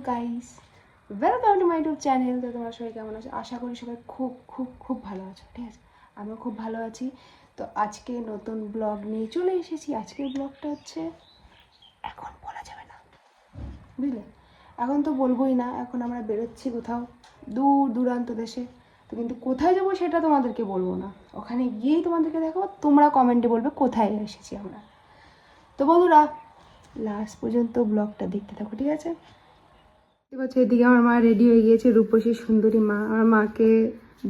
Guys, welcome to my YouTube channel. তো তোমরা সবাই কেমন আছো? আশা করি সবাই খুব খুব খুব ভালো আছো। ঠিক আছে, আমিও খুব ভালো আছি। তো আজকে নতুন ব্লগ নিয়ে চলে এসেছি। আজকের ব্লগটা হচ্ছে এখন বলা যাবে না, বুঝলে? এখন তো বলবোই না। এখন আমরা বেরোচ্ছি কোথাও দূর দূরান্ত দেশে। তো কিন্তু কোথায় যাবো সেটা তোমাদেরকে বলবো না, ওখানে গিয়েই তোমাদেরকে দেখাবো। তোমরা কমেন্টে বলবে কোথায় এসেছি আমরা। তো বন্ধুরা, লাস্ট পর্যন্ত ব্লগটা দেখতে থাকো, ঠিক আছে? ঠিক আছে, এদিকে আমার মা রেডি হয়ে গিয়েছে, রূপসী সুন্দরী মা। আমার মাকে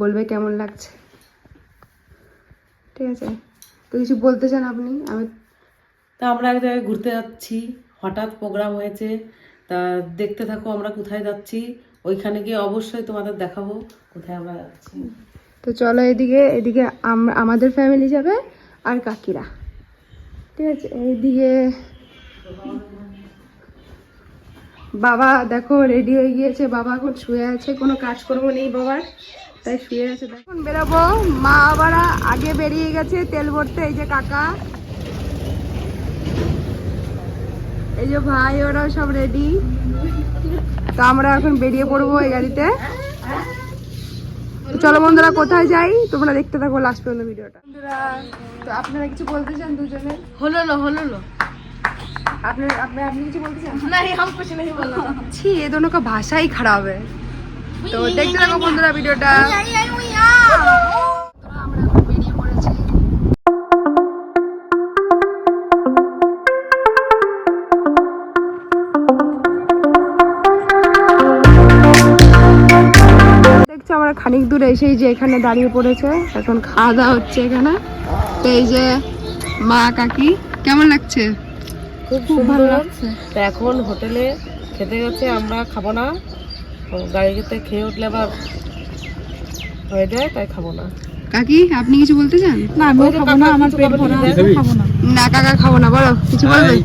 বলবে কেমন লাগছে, ঠিক আছে? তো কিছু বলতে চান আপনি? তা আমরা এক জায়গায় ঘুরতে যাচ্ছি, হঠাৎ প্রোগ্রাম হয়েছে। তা দেখতে থাকো আমরা কোথায় যাচ্ছি। ওইখানে গিয়ে অবশ্যই তোমাদের দেখাবো কোথায় আমরা যাচ্ছি। তো চলো, এদিকে এদিকে আমাদের ফ্যামিলি যাবে আর কাকিরা, ঠিক আছে? এইদিকে বাবা দেখো রেডি হয়ে গিয়েছে। বাবা এখন শুয়ে আছে, কোনো কাজকর্ম নেই বাবার, তাই শুয়ে আছে। এখন বেরোবো। মা আবার আগে বেরিয়ে গেছে তেল ভরতে। এই যে কাকা, এই যে ভাই, ওরা সব রেডি। তো আমরা এখন বেরিয়ে পড়বো এই গাড়িতে। তো চলো বন্ধুরা, কোথায় যাই তোমরা দেখতে থাকো লাস্ট পর্যন্ত ভিডিওটা। বন্ধুরা, তো আপনারা কিছু বলতে চান দুজনে? হলো আপনি কিছু বলতে চান? नहीं हम कुछ नहीं बोलना। ছি, এ दोनों का भाषा ही खराब है। তো দেখতে থাকো বন্ধুরা ভিডিওটা। আমরা এখন বেরিয়ে পড়েছি। দেখছো আমরা খানিক দূরে এসেই যে এখানে দাঁড়িয়ে পড়েছে। এখন খাওয়া দাওয়া হচ্ছে এখানে। তো এই যে মা কাকি, কেমন লাগছে? খুব ভালো লাগছে। তো এখন হোটেলে খেতে গেছে, আমরা খাবো না। গাড়িতে খেয়ে উঠলে আবার হয়ে যায়, তাই খাবো না। কাকি আপনি কিছু বলতে চান? না আমি খাবো না, আমার পেট ভরা আছে, খাবো না। না কাকা খাবো না, বলো কিছু বলবে?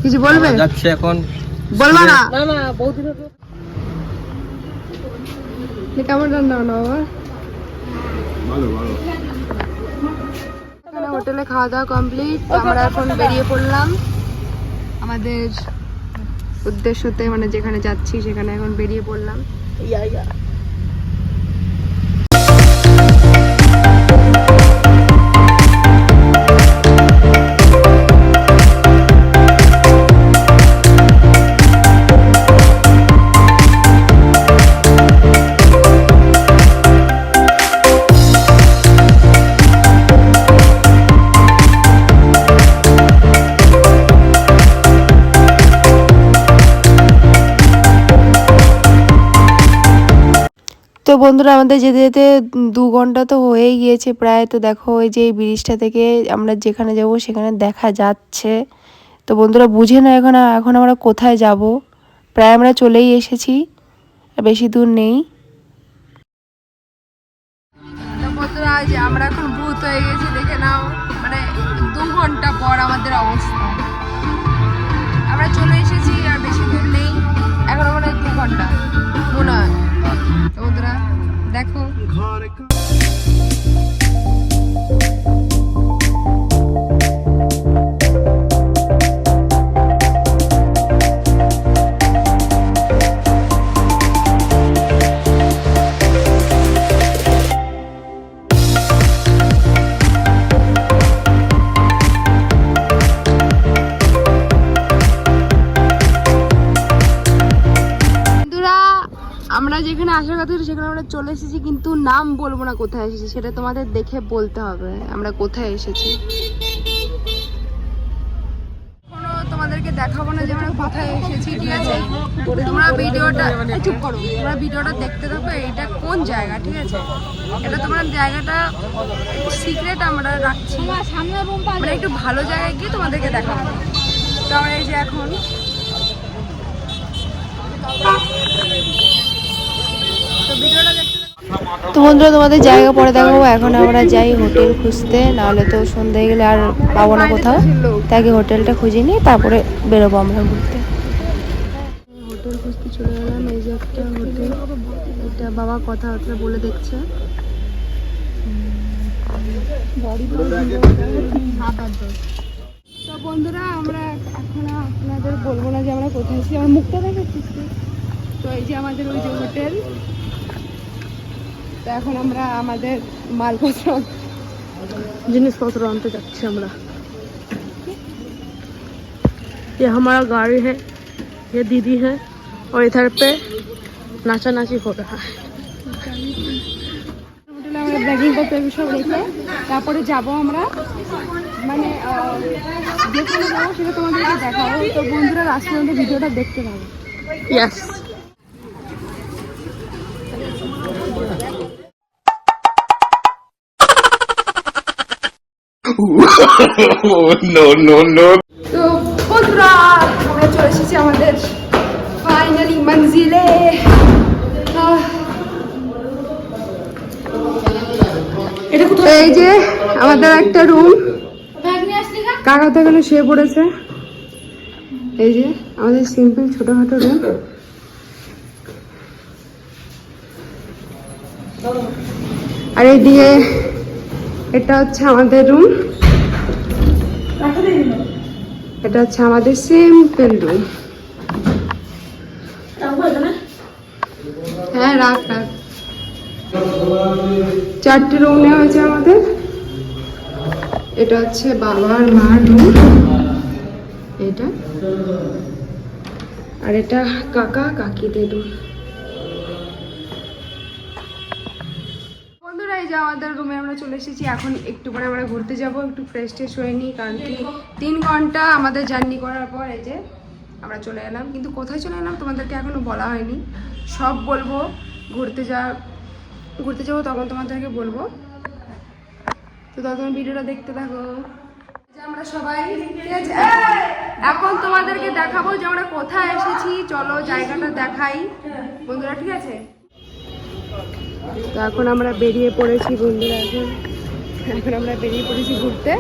কিছু বলবে? যাচ্ছে এখন বলবা না? না না বহুদিন কেমন রান্না বান্না বাবা? ভালো ভালো। এখানে হোটেলে খাওয়া দাওয়া কমপ্লিট। আমরা এখন বেরিয়ে পড়লাম আমাদের উদ্দেশ্যতে, মানে যেখানে যাচ্ছি সেখানে এখন বেরিয়ে পড়লাম। তো বন্ধুরা, আমাদের যেতে যেতে 2 ঘন্টা তো হয়েই গিয়েছে প্রায়। তো দেখো ওই যে এই ব্রিজটা থেকে আমরা যেখানে যাব সেখানে দেখা যাচ্ছে। তো বন্ধুরা বুঝে না এখন আমরা কোথায় যাব। প্রায় আমরা চলেই এসেছি, বেশি দূর নেই। তো বন্ধুরা, যে আমরা এখন ভূত হয়ে গেছি, দেখে নাও। মানে 2 ঘন্টা পর আমাদের অবস্থা। আমরা চলে এসেছি, আর বেশি দূর নেই, এখন মানে 2 ঘন্টা মনে হয়। তো বন্ধুরা দেখো, আমরা যেখানে আসার কথা ছিল সেখানে আমরা চলে এসেছি, কিন্তু নাম বলবো না কোথায় এসেছি, সেটা তোমাদের দেখে বলতে হবে আমরা কোথায় এসেছি। কোনো তোমাদেরকে দেখাবো না যে আমরা কোথায় এসেছি, ঠিক আছে? তোমরা ভিডিওটা চুপ করো, তোমরা ভিডিওটা দেখতে থাকো। এটা কোন জায়গা, ঠিক আছে? এটা তোমরা জায়গাটা সিক্রেট আমরা রাখছি, মানে একটু ভালো জায়গায় গিয়ে তোমাদেরকে দেখাবো। তো আমরা এই যে এখন তো বন্ধুরা তোমাদের জায়গা পরে দেখাবো। এখন আমরা যাই হোটেল খুঁজতে, নাহলে তো সন্ধ্যা হয়ে গেলে আর পাবো না কোথাও। তাকে হোটেলটা খুঁজে নিয়ে তারপরে বেরোবো আমরা ঘুরতে। হোটেল খুঁজতে চলে গেলাম। এই যে একটা হোটেল, এটা বাবা কথাবার্তা বলে দেখছে। তো বন্ধুরা, আমরা এখন আপনাদের বলবো না যে আমরা কোথায় এসেছি। আমার মুখটা দেখাচ্ছিস, তো এই যে আমাদের ওই যে হোটেল। তো এখন আমরা আমাদের মালপত্র জিনিসপত্র আনতে যাচ্ছি আমরা। ये हमारा गाड़ी है, ये दीदी है और इधर पे नाचा नाची हो रहा है। আমরা ব্যাগিং করতে সব রেখে তারপরে যাব আমরা, মানে যেখানে যাবো সেটা তোমাদেরকে দেখাবো। তো বন্ধুরা লাস্ট পর্যন্ত ভিডিওটা দেখতে পাবো। ইয়েস। no, no, no. তো বন্ধুরা আমরা চলে এসেছি আমাদের ফাইনালি মঞ্জিলে। এই যে আমাদের একটা রুম, কাকা তো এখানে শুয়ে পড়েছে। এই যে আমাদের সিম্পল ছোটখাটো রুম। আর এইদিকে এটা হচ্ছে আমাদের রুম, এটা হচ্ছে আমাদের সিম্পল রুম। হ্যাঁ রাখ রাখ। 4টে রুম নেওয়া হয়েছে আমাদের। এটা হচ্ছে বাবার মার রুম, এটা আর এটা কাকা কাকিদের রুম। বন্ধুরা এই যে আমাদের রুমে আমরা চলে এসেছি। এখন একটু পরে আমরা ঘুরতে যাব, একটু ফ্রেশ ট্রেশ হয়ে নিই, কারণ কি 3 ঘন্টা আমাদের জার্নি করার পর এই যে আমরা চলে এলাম। কিন্তু কোথায় চলে এলাম তোমাদেরকে এখনো বলা হয়নি, সব বলবো। ঘুরতে যাবো তখন তোমাদেরকে বলবো। তো তখন ভিডিওটা দেখতে থাকো। আমরা সবাই ঠিক আছে, এখন তোমাদেরকে দেখাবো যে আমরা কোথায় এসেছি। চলো জায়গাটা দেখাই বন্ধুরা, ঠিক আছে? তো এখন আমরা বেরিয়ে পড়েছি বন্ধুরা, এখন আমরা বেরিয়ে পড়েছি ঘুরতে।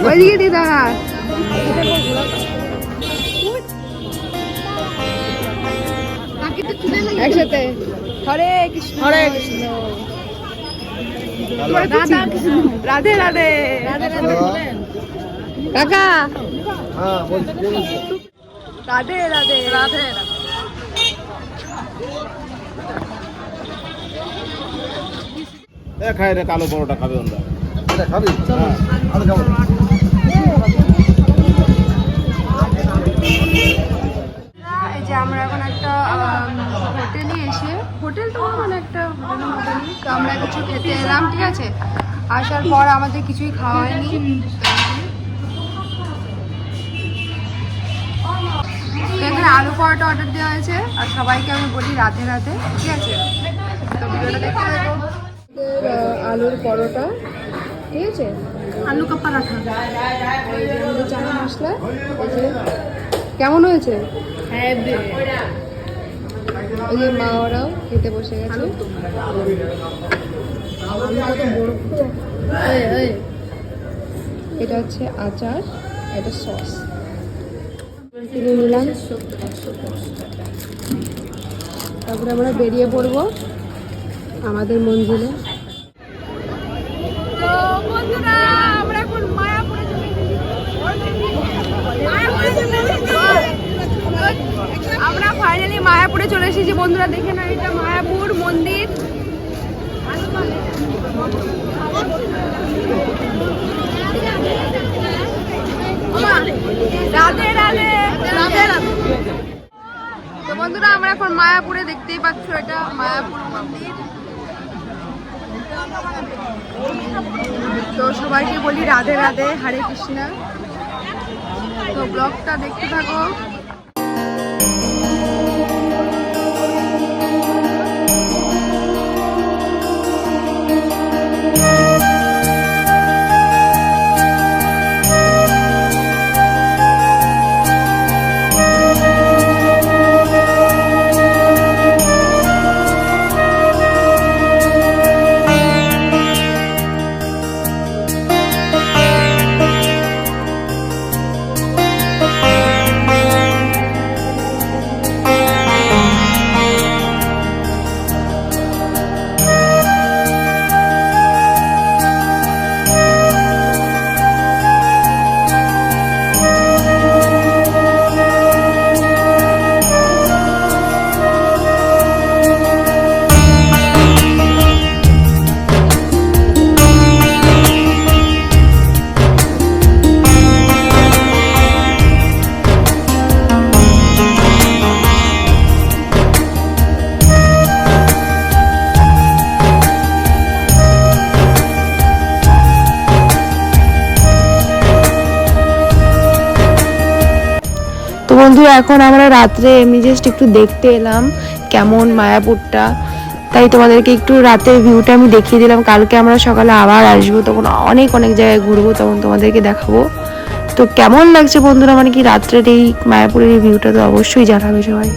ওইদিকে দিদা একসাথে হরে কৃষ্ণ হরে কৃষ্ণ রাধে রাধে কাকা রাধে রাধে রাধে। খাই রে কালো পরোটা খাবে ওরা, খাবি? আমি খাবো। এই যে আমরা এখন একটা হোটেলে এসে, হোটেল তো মানে একটা হোটেলই, তো আমরা কিছু খেতে এলাম, ঠিক আছে? আসার পর আমাদের কিছুই খাওয়া হয়নি। তো এখানে আলু পরোটা অর্ডার দেওয়া হয়েছে, আর সবাইকে আমি বলি রাধে রাধে, ঠিক আছে? তো ভিডিওটা দেখতে থাকো। আলুর পরোটা, ঠিক আছে? আলু কা পরাঠা, এই যে আমাদের চানা মশলা। কেমন হয়েছে? ওই যে মা ওরাও খেতে বসে গেছে। এটা হচ্ছে আচার, এটা সস নিলাম। তারপরে আমরা বেরিয়ে পড়বো আমাদের মঞ্জিলে। তো বন্ধুরা আমরা এখন মায়াপুরে চলে এসেছি। আমরা ফাইনালি মায়াপুরে চলে এসেছি বন্ধুরা। দেখে না, এটা মায়াপুর মন্দির। রাধে রাধে রাধে রাধে। তো বন্ধুরা আমরা এখন মায়াপুরে, দেখতেই পাচ্ছ এটা মায়াপুর মন্দির। তো সবাইকে বলি রাধে রাধে, হরে কৃষ্ণ। তো ব্লগটা দেখতে থাকো। বন্ধুরা এখন আমরা রাত্রে এমনি জাস্ট একটু দেখতে এলাম কেমন মায়াপুরটা, তাই তোমাদেরকে একটু রাতের ভিউটা আমি দেখিয়ে দিলাম। কালকে আমরা সকালে আবার আসবো, তখন অনেক অনেক জায়গায় ঘুরবো, তখন তোমাদেরকে দেখাবো। তো কেমন লাগছে বন্ধুরা, মানে কি রাত্রের এই মায়াপুরের এই ভিউটা তো অবশ্যই জানাবে সবাই।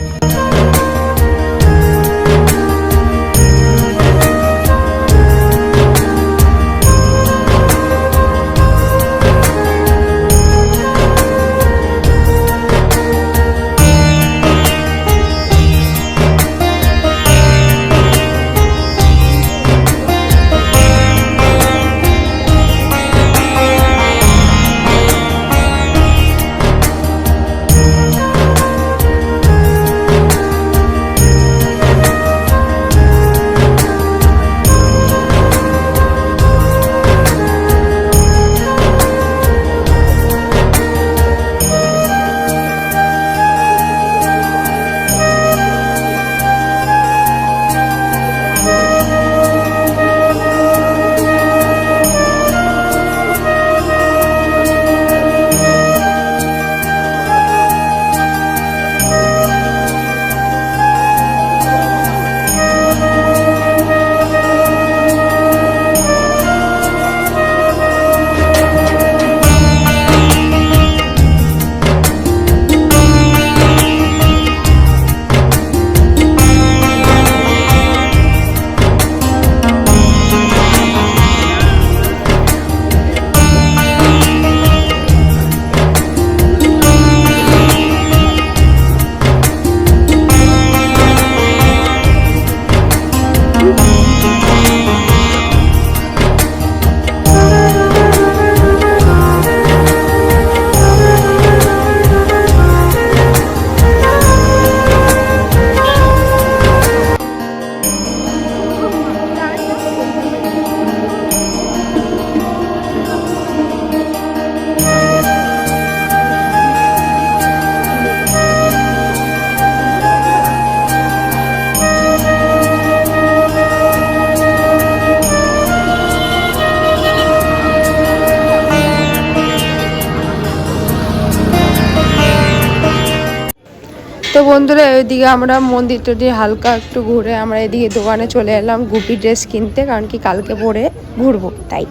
তো বন্ধুরা ওইদিকে আমরা মন্দির টন্দির হালকা একটু ঘুরে আমরা এদিকে দোকানে চলে এলাম গুপি ড্রেস কিনতে, কারণ কি কালকে পরে ঘুরবো তাই।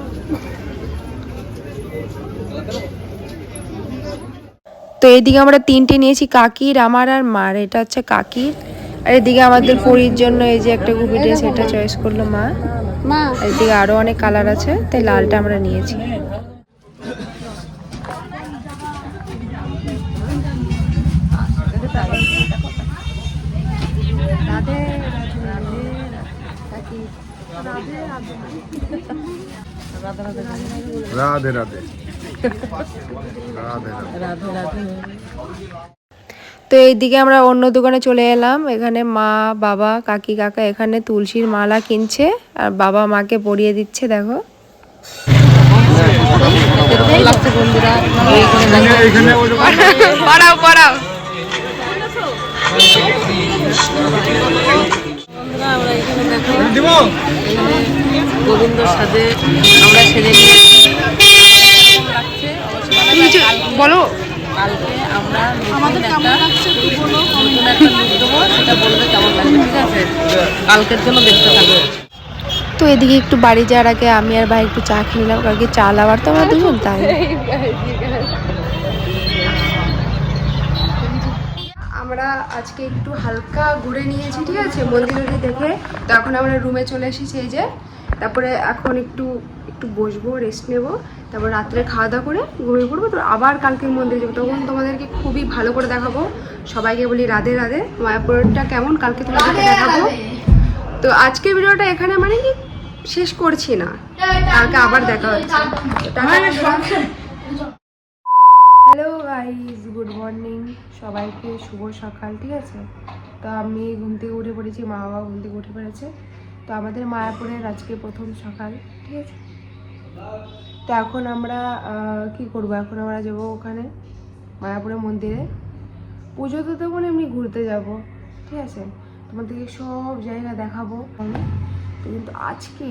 তো এইদিকে আমরা তিনটে নিয়েছি, কাকির, আমার আর মার। এটা হচ্ছে কাকির। আর এদিকে আমাদের পরীর জন্য এই যে একটা গুপি ড্রেস, এটা চয়েস করলো মা। আর এদিকে আরো অনেক কালার আছে, তাই লালটা আমরা নিয়েছি। রাধে রাধে রাধে রাধে। তো এইদিকে আমরা অন্য দোকানে চলে এলাম। এখানে মা, বাবা, কাকি, কাকা এখানে তুলসীর মালা কিনছে, আর বাবা মাকে পরিয়ে দিচ্ছে। দেখো পড়াও পড়াও। আমরা এখানে দেখো গোবিন্দ সাজে আমরা সেজে নিয়েছি। বলো কালকে আমরা নতুন একটা লুক দেবো, সেটা বলবে কেমন লাগবে, ঠিক আছে? কালকের জন্য দেখতে থাকবে। তো এদিকে একটু বাড়ি যাওয়ার আগে আমি আর ভাই একটু চা খেয়ে নিলাম, কারণ কি চা লাভার তো আমরা দুজন, তাই। আমরা আজকে একটু হালকা ঘুরে নিয়েছি, ঠিক আছে, মন্দিরে দেখে। তো এখন আমরা রুমে চলে এসেছি এই যে। তারপরে এখন একটু বসবো, রেস্ট নেবো, তারপর রাত্রে খাওয়া দাওয়া করে ঘুমিয়ে পড়বো। তো আবার কালকে মন্দিরে যাবো, তখন তোমাদেরকে খুবই ভালো করে দেখাবো। সবাইকে বলি রাধে রাধে। মায়াপুরটা কেমন কালকে তোমাদেরকে দেখাবো। তো আজকের ভিডিওটা এখানে মানে কি শেষ করছি না, কালকে আবার দেখা হচ্ছে। হ্যালো গাইস, গুড মর্নিং সবাইকে, শুভ সকাল, ঠিক আছে। তো আমি ঘুম থেকে উঠে পড়েছি, মা বাবা ঘুম থেকে উঠে পড়েছে। তো আমাদের মায়াপুরের আজকে প্রথম সকাল, ঠিক আছে। তো এখন আমরা কি করব, এখন আমরা যাবো ওখানে মায়াপুরের মন্দিরে পুজো তো দেবো না, এমনি ঘুরতে যাব, ঠিক আছে। তোমাদেরকে সব জায়গা দেখাবো। তো কিন্তু আজকে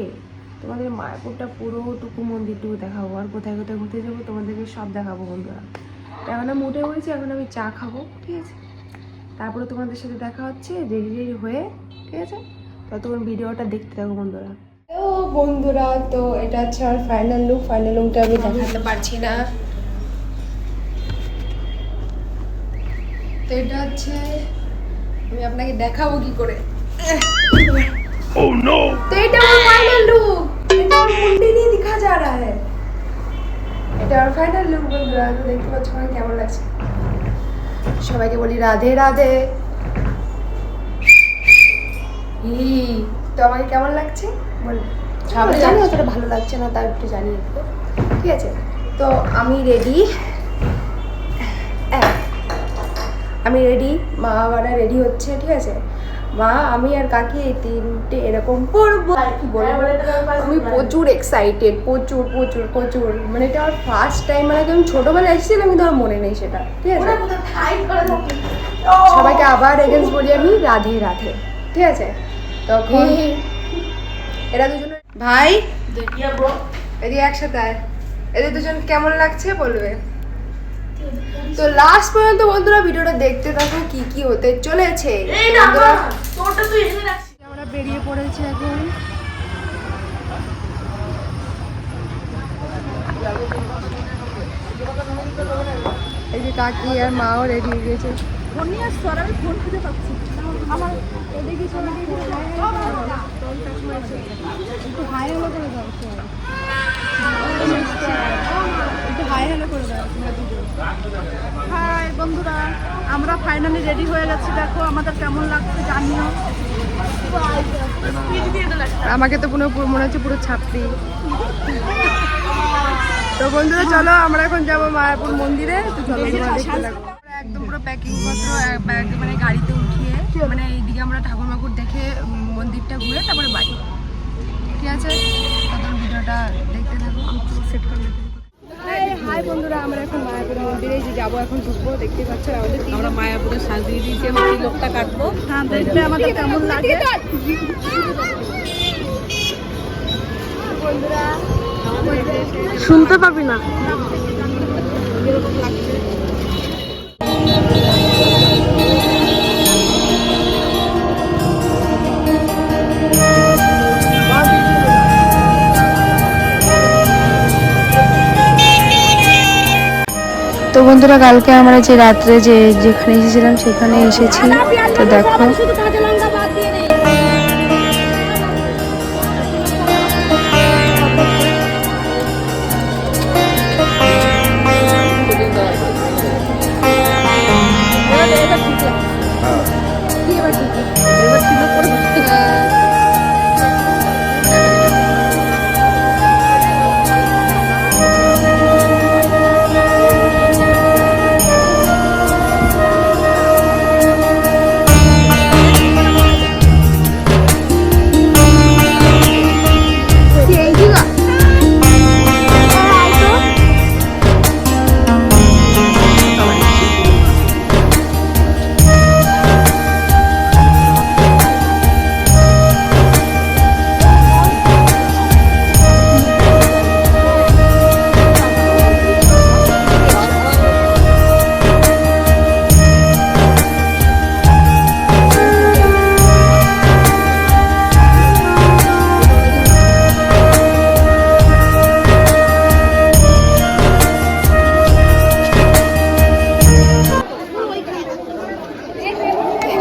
তোমাদের মায়াপুরটা পুরোটুকু মন্দিরটুকু দেখাবো, আর কোথায় কোথায় ঘুরতে যাবো তোমাদেরকে সব দেখাবো বন্ধুরা। এখন আমি উঠে পড়েছি, এখন আমি চা খাবো, ঠিক আছে? তারপরে তোমাদের সাথে দেখা হচ্ছে রেডি রেডি হয়ে, ঠিক আছে? ততক্ষণ ভিডিওটা দেখতে থাকো বন্ধুরা। হ্যালো বন্ধুরা, তো এটা হচ্ছে আমার ফাইনাল লুকটা আমি দেখাতে পারছি না। তো এটা হচ্ছে, আমি আপনাকে দেখাবো কি করে। তো এটা আমার ফাইনাল লুক, এটা আমার মুন্ডি नहीं दिखा जा रहा है। এটা আমার ফাইনাল লুক বন্ধুরা, তো দেখতে পাচ্ছ আমার কেমন লাগছে। সবাইকে বলি রাধে রাধে। তো আমাকে কেমন লাগছে বল। সবাই জানি অতটা ভালো লাগছে না, তাও একটু জানিয়ে দেবো, ঠিক আছে? তো আমি রেডি, মা বাবারা রেডি হচ্ছে, ঠিক আছে? মা, আমি আর কাকি এই তিনটে এরকম পরবো আর কি বলবো। আমি প্রচুর এক্সাইটেড, প্রচুর মানে এটা আমার ফার্স্ট টাইম, মানে আমি ছোটবেলায় এসেছিলাম কিন্তু আমার মনে নেই সেটা, ঠিক আছে? সবাইকে আবার এগেন্স বলি আমি রাধে রাধে, ঠিক আছে? তখন এরা দুজন ভাই এদিকে একসাথে আয়, এদের দুজন কেমন লাগছে বলবে। তো লাস্ট পর্যন্ত বন্ধুরা ভিডিওটা দেখতে থাকো কি কি হতে চলেছে। আমরা বেরিয়ে পড়েছি এখন। এই যে কাকি আর মাও রেডি হয়ে গেছে। ফোন খুঁজে পাচ্ছি আমার এদিকে একটু হাই হ্যালো করে দাও, একটু হাই হ্যালো করে দাও। হাই বন্ধুরা, আমরা ফাইনালি রেডি হয়ে গেছি, দেখো আমাদের কেমন লাগছে জানিও। আমাকে তো পুরো মনে হচ্ছে পুরো ছাত্রী। তো বন্ধুরা চলো আমরা এখন যাবো মায়াপুর মন্দিরে, তো চলো দেখতে থাকো। একদম পুরো প্যাকিং পত্র মানে গাড়িতে উঠিয়ে, মানে এইদিকে আমরা ঠাকুর মাকুর দেখে মন্দিরটা ঘুরে তারপরে বাড়ি, ঠিক আছে? তখন ভিডিওটা দেখতে থাকো, সেট করে নিতে। হাই বন্ধুরা, আমরা এখন মায়াপুর মন্দিরে যে যাবো, এখন ঢুকবো, দেখতে পাচ্ছ আমাদের আমরা মায়াপুরে সাজিয়ে দিয়েছি, আমি তিলকটা কাটবো। হ্যাঁ, দেখবে আমাদের কেমন লাগে। বন্ধুরা শুনতে পাবি না। তো বন্ধুরা কালকে আমরা যে রাত্রে যেখানে এসেছিলাম সেখানে এসেছি, তো দেখো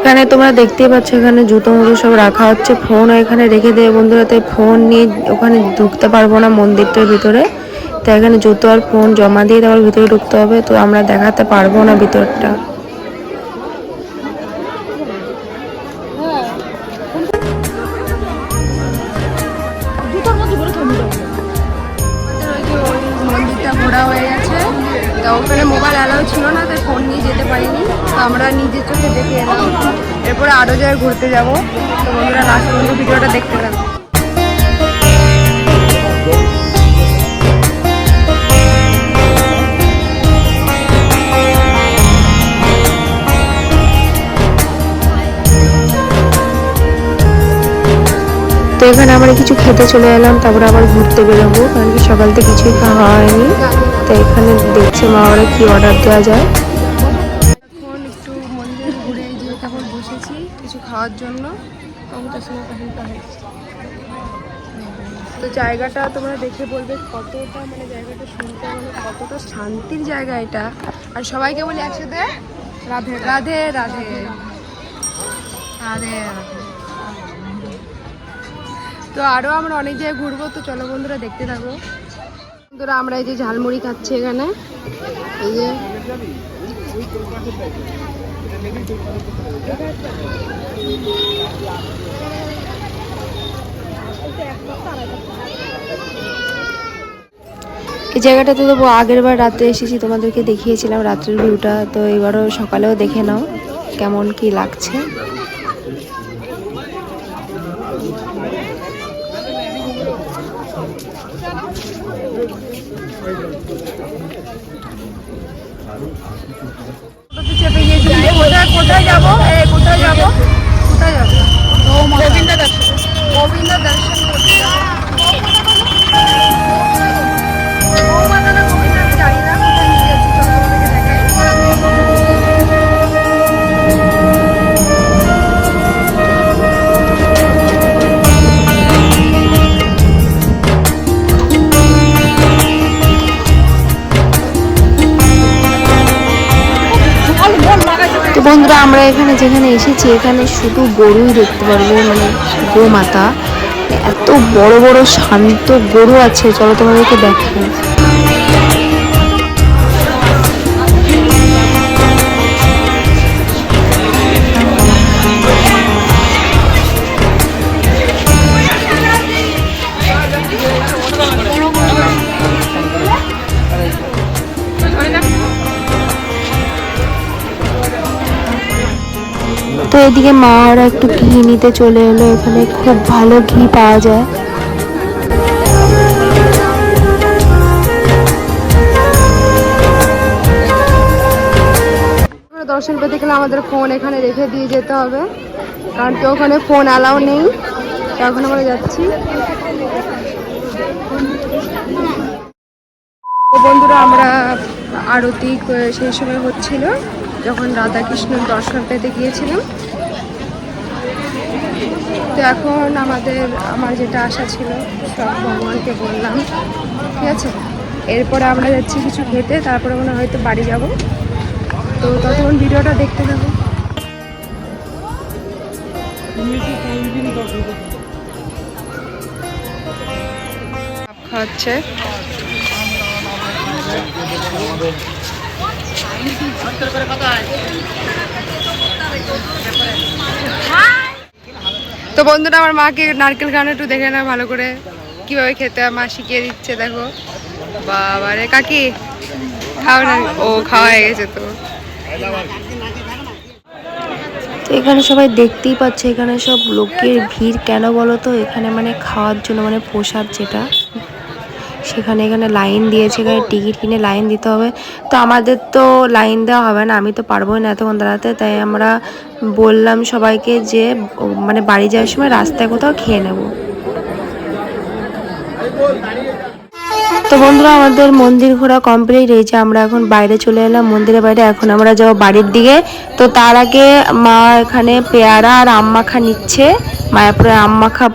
এখানে তোমরা দেখতেই পাচ্ছ, এখানে জুতো মুতো সব রাখা হচ্ছে, ফোন এখানে রেখে দেবে বন্ধুরা, তাই ফোন নিয়ে ওখানে ঢুকতে পারবো না মন্দিরটার ভিতরে। তো এখানে জুতো আর ফোন জমা দিয়ে তারপর ভিতরে ঢুকতে হবে, তো আমরা দেখাতে পারবো না ভিতরটা। মন্দিরটা ঘোরা হয়ে গেছে, তো ওখানে মোবাইল অ্যালাউ ছিল না, তাই ফোন নিয়ে যেতে পারিনি। তো আমরা নিজের চোখে দেখে এলাম, এরপরে আরও জায়গায় ঘুরতে যাবো। তো বন্ধুরা লাস্ট পর্যন্ত ভিডিওটা দেখতে থাকো। তো এখানে আমরা কিছু খেতে চলে এলাম, তারপরে আবার ঘুরতে বেরোবো, কারণ কি সকাল থেকে কিছুই খাওয়া হয়নি। তো এখানে দেখছে মা ওরা কি অর্ডার দেওয়া যায়। এখন একটু মন্দির ঘুরে যে তারপর বসেছি কিছু খাওয়ার জন্য। তো জায়গাটা তোমরা দেখে বলবে কতটা মানে জায়গাটা শুনতে মানে কতটা শান্তির জায়গা এটা। আর সবাইকে বলি একসাথে রাধে রাধে রাধে রাধে রাধে। তো আরও আমরা অনেক জায়গায় ঘুরবো, তো চলো বন্ধুরা দেখতে থাকো। বন্ধুরা আমরা এই যে ঝালমুড়ি খাচ্ছি এখানে, এই যে এই জায়গাটাতে তো আগের বার রাতে এসেছি, তোমাদেরকে দেখিয়েছিলাম রাত্রের ভিউটা। তো এবারও সকালেও দেখে নাও কেমন কি লাগছে। চেপে গিয়েছিলাম, কোথায় যাবো, কোথায় যাবো, কোথায় যাবো? গোবিন্দ দর্শন, গোবিন্দ দর্শন করতে যাবো। তো বন্ধুরা আমরা এখানে যেখানে এসেছি এখানে শুধু গরুই দেখতে পারবে, মানে গোমাতা। এত বড় বড় শান্ত গরু আছে, চলো তোমাদেরকে দেখাই। তো এদিকে মা ওরা একটু ঘি নিতে চলে এলো, এখানে খুব ভালো ঘি পাওয়া যায়। দর্শন পেতে গেলে আমাদের ফোন এখানে রেখে দিয়ে যেতে হবে, কারণ কি ওখানে ফোন অ্যালাউ নেই। এখন আমরা যাচ্ছি। তো বন্ধুরা আমরা আরতি সেই সময় হচ্ছিল যখন রাধাকৃষ্ণের দর্শন পেতে গিয়েছিলাম। তো এখন আমার যেটা আশা ছিল সব ভগবানকে বললাম, ঠিক আছে। এরপরে আমরা যাচ্ছি কিছু খেতে, তারপরে মনে হয়তো বাড়ি যাব। তো ততক্ষণ ভিডিওটা দেখতে থাকো। খাচ্ছে তো বন্ধুরা আমার মাকে নারকেল খাওয়ানো একটু দেখে না ভালো করে কিভাবে খেতে হয়, মা শিখিয়ে দিচ্ছে। দেখো বাবা রে কাকি খাও না, ও খাওয়া হয়ে গেছে। তো এখানে সবাই দেখতেই পাচ্ছে এখানে সব লোকের ভিড় কেন বলো তো, এখানে মানে খাওয়ার জন্য মানে প্রসাদ যেটা সেখানে এখানে লাইন দিয়েছে, এখানে টিকিট কিনে লাইন দিতে হবে। তো আমাদের তো লাইন দেওয়া হবে না, আমি তো পারবোই না এতক্ষণ দাঁড়াতে। তাই আমরা বললাম সবাইকে যে মানে বাড়ি যাওয়ার সময় রাস্তায় কোথাও খেয়ে নেব। তো বন্ধুরা আমাদের মন্দির ঘোরা কমপ্লিট, এই যে আমরা এখন বাইরে চলে এলাম মন্দিরের বাইরে। এখন আমরা যাবো বাড়ির দিকে। তো তার আগে মা এখানে পেয়ারা আর আম মাখা নিচ্ছে। মায়াপুরে আম মাখা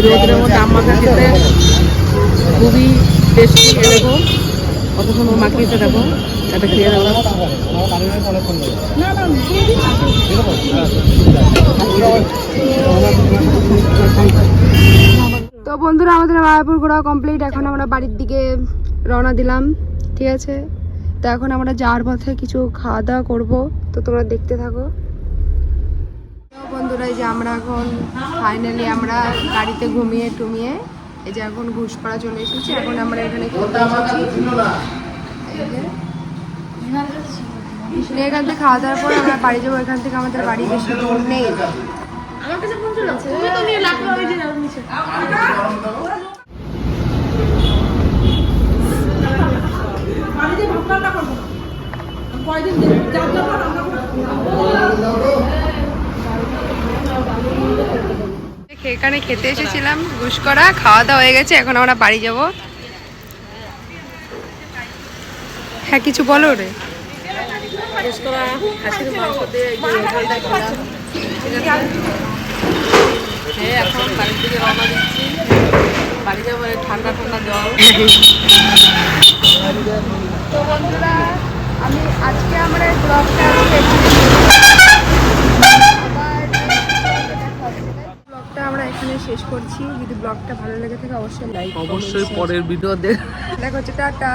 রোদের মধ্যে আম মাখা খেতে খুবই টেস্টি। দেখো কত সময় মাখিয়েছে, দেখো এটা খেয়ে দেবো। তো বন্ধুরা আমাদের মায়াপুর ঘোরা কমপ্লিট, এখন আমরা বাড়ির দিকে রওনা দিলাম, ঠিক আছে। তো এখন আমরা যাওয়ার পথে কিছু খাওয়া দাওয়া করবো, তো তোমরা দেখতে থাকো। তো বন্ধুরা এই যে আমরা এখন ফাইনালি আমরা গাড়িতে ঘুমিয়ে টুমিয়ে এই যে এখন ঘুষপাড়া চলে এসেছি। এখন আমরা এখানে খেতে এসেছি। এখান থেকে খাওয়া দাওয়ার পর আমরা বাড়ি যাবো। এখান থেকে আমাদের বাড়ি বেশি দূর নেই। খেয়ে এখানে খেতে এসেছিলাম গুসকরা, খাওয়া দাওয়া হয়ে গেছে, এখন আমরা বাড়ি যাব। হ্যাঁ কিছু বলো রে। এখন বাড়ির দিকে রওনা দিচ্ছি, বাড়ি যাবো, ঠান্ডা ঠান্ডা জল। তো বন্ধুরা আজকে আমরা এই ব্লগটা আমরা এখানে শেষ করছি। যদি ব্লগটা ভালো লেগে থাকে অবশ্যই লাইক, অবশ্যই পরের ভিডিও দেখ। দেখা হচ্ছে, টাটা।